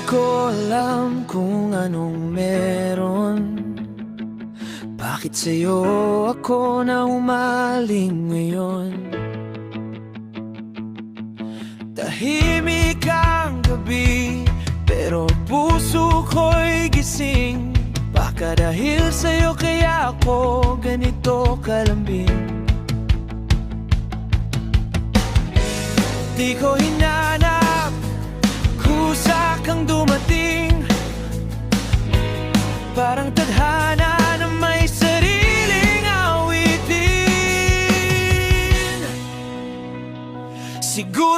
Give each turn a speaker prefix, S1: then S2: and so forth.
S1: ko alam kung anong meron. Bakit sa'yo ako na umaling ngayon? Tahimik ang gabi, pero puso ko'y gising. Baka dahil sa'yo kaya ako ganito kalambing. Di ko hinanap, kusa kang dumating. Parang tadhana na may sariling awitin. Siguro